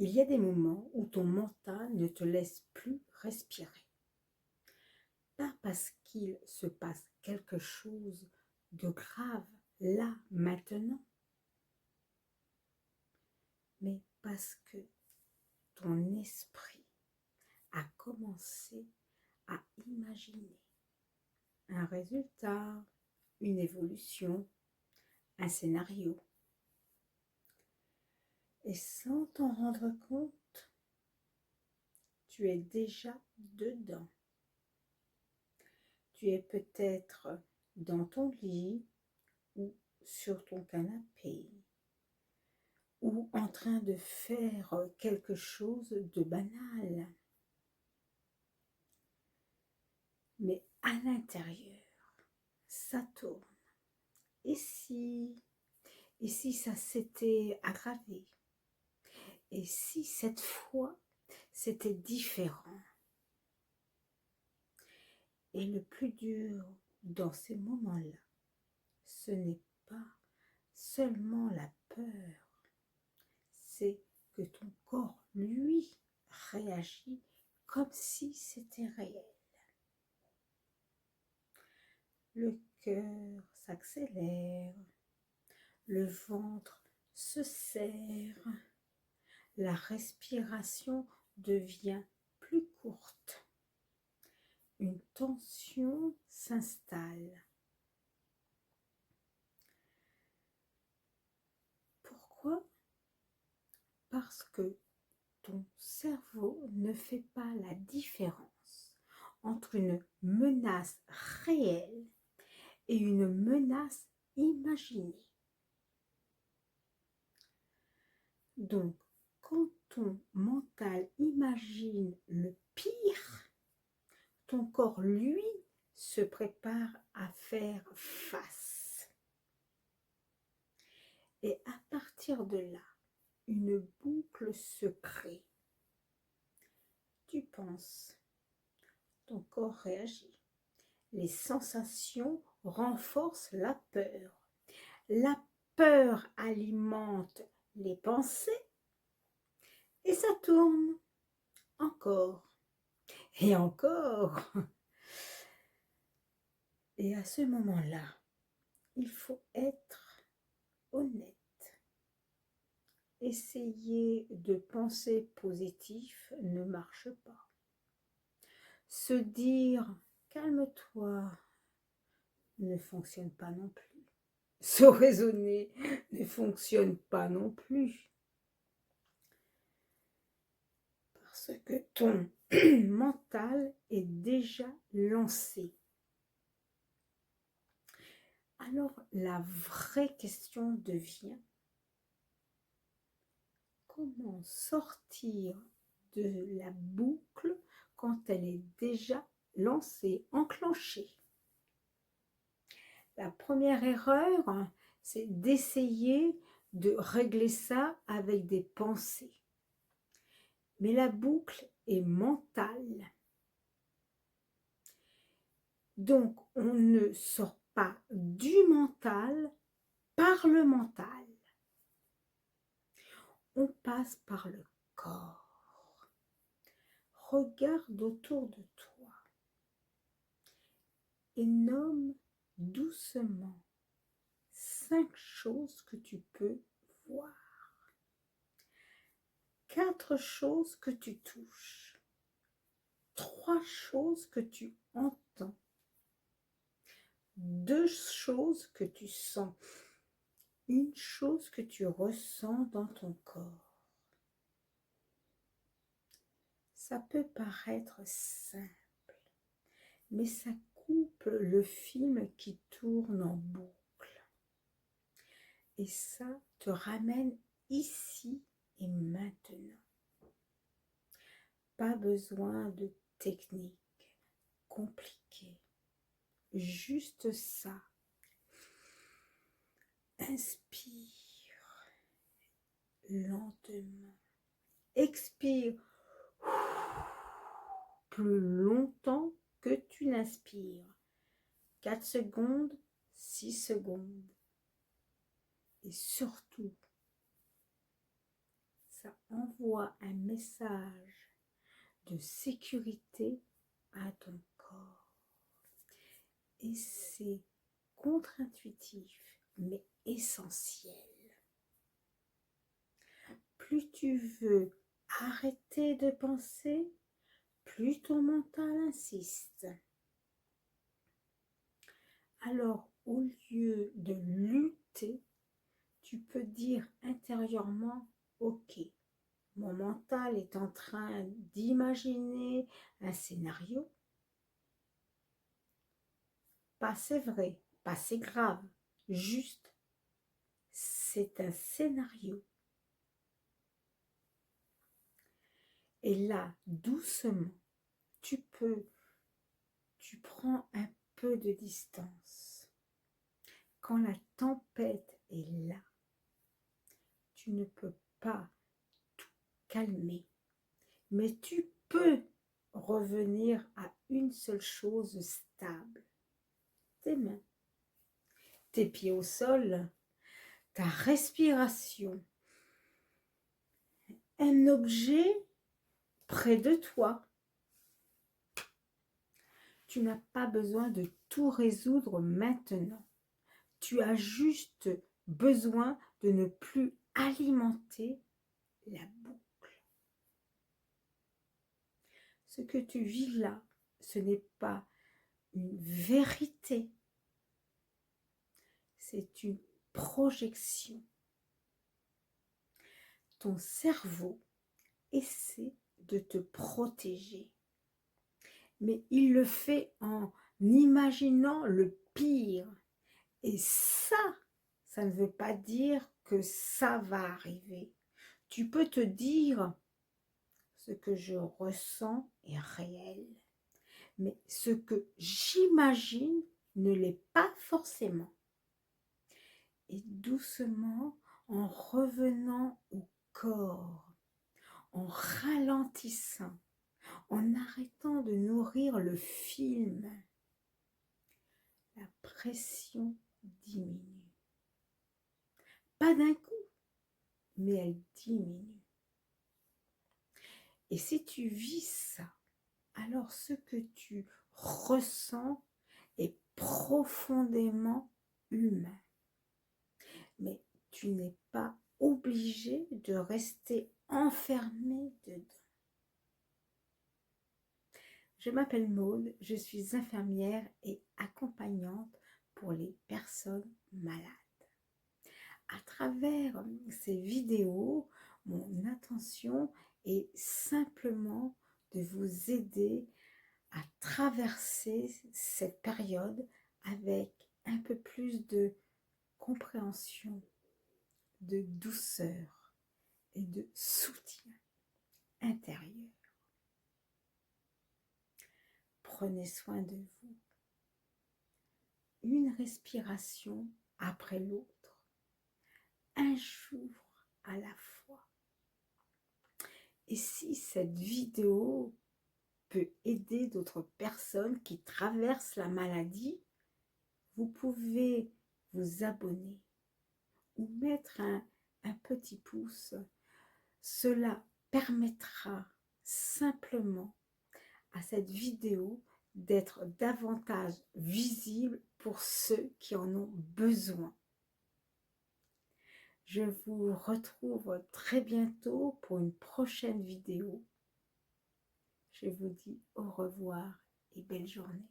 Il y a des moments où ton mental ne te laisse plus respirer. Pas parce qu'il se passe quelque chose de grave là, maintenant, mais parce que ton esprit a commencé à imaginer un résultat, une évolution, un scénario. Et sans t'en rendre compte, tu es déjà dedans. Tu es peut-être dans ton lit ou sur ton canapé ou en train de faire quelque chose de banal. Mais à l'intérieur, ça tourne. Et si ça s'était aggravé? Et si cette fois, c'était différent? Et le plus dur dans ces moments-là, ce n'est pas seulement la peur, c'est que ton corps, lui, réagit comme si c'était réel. Le cœur s'accélère, le ventre se serre, la respiration devient plus courte. Une tension s'installe. Pourquoi? Parce que ton cerveau ne fait pas la différence entre une menace réelle et une menace imaginée. Donc, quand ton mental imagine le pire, ton corps, lui, se prépare à faire face. Et à partir de là, une boucle se crée. Tu penses, ton corps réagit. Les sensations renforcent la peur. La peur alimente les pensées et ça tourne encore et encore. Et à ce moment-là, il faut être honnête. Essayer de penser positif ne marche pas. Se dire calme-toi ne fonctionne pas non plus. Se raisonner ne fonctionne pas non plus. Parce que ton mental est déjà lancé. Alors la vraie question devient: comment sortir de la boucle quand elle est déjà lancée, enclenchée? La première erreur, c'est d'essayer de régler ça avec des pensées. Mais la boucle est mentale. Donc, on ne sort pas du mental par le mental. On passe par le corps. Regarde autour de toi et nomme doucement 5 choses que tu peux voir. 4 choses que tu touches. 3 choses que tu entends. 2 choses que tu sens. Une chose que tu ressens dans ton corps. Ça peut paraître simple, mais ça coupe le film qui tourne en boucle. Et ça te ramène ici et maintenant. Pas besoin de technique compliquée. Juste ça. Inspire lentement. Expire plus longtemps que tu n'inspires. 4 secondes, 6 secondes. Et surtout, ça envoie un message de sécurité à ton corps. Et c'est contre-intuitif, mais essentiel. Plus tu veux arrêter de penser, plus ton mental insiste. Alors, au lieu de lutter, tu peux dire intérieurement, ok, mon mental est en train d'imaginer un scénario. Pas c'est vrai, pas c'est grave, juste c'est un scénario. Et là, doucement, tu prends un peu de distance. Quand la tempête est là, tu ne peux pas tout calmer, mais tu peux revenir à une seule chose stable. Tes mains, tes pieds au sol, ta respiration, un objet près de toi. Tu n'as pas besoin de tout résoudre maintenant. Tu as juste besoin de ne plus alimenter la boucle. Ce que tu vis là, ce n'est pas une vérité. C'est une projection. Ton cerveau essaie de te protéger. Mais il le fait en imaginant le pire. Et ça ne veut pas dire que ça va arriver. Tu peux te dire, ce que je ressens est réel. Mais ce que j'imagine ne l'est pas forcément. Et doucement, en revenant au corps, en ralentissant, en arrêtant de nourrir le film, la pression diminue. Pas d'un coup, mais elle diminue. Et si tu vis ça, alors ce que tu ressens est profondément humain. Mais tu n'es pas obligé de rester enfermé dedans. Je m'appelle Maude, je suis infirmière et accompagnante pour les personnes malades. À travers ces vidéos, mon intention est simplement de vous aider à traverser cette période avec un peu plus de compréhension, de douceur et de soutien intérieur. Prenez soin de vous. Une respiration après l'autre, un jour à la fois. Et si cette vidéo peut aider d'autres personnes qui traversent la maladie, vous pouvez vous abonner ou mettre un petit pouce. Cela permettra simplement à cette vidéo d'être davantage visible pour ceux qui en ont besoin. Je vous retrouve très bientôt pour une prochaine vidéo. Je vous dis au revoir et belle journée.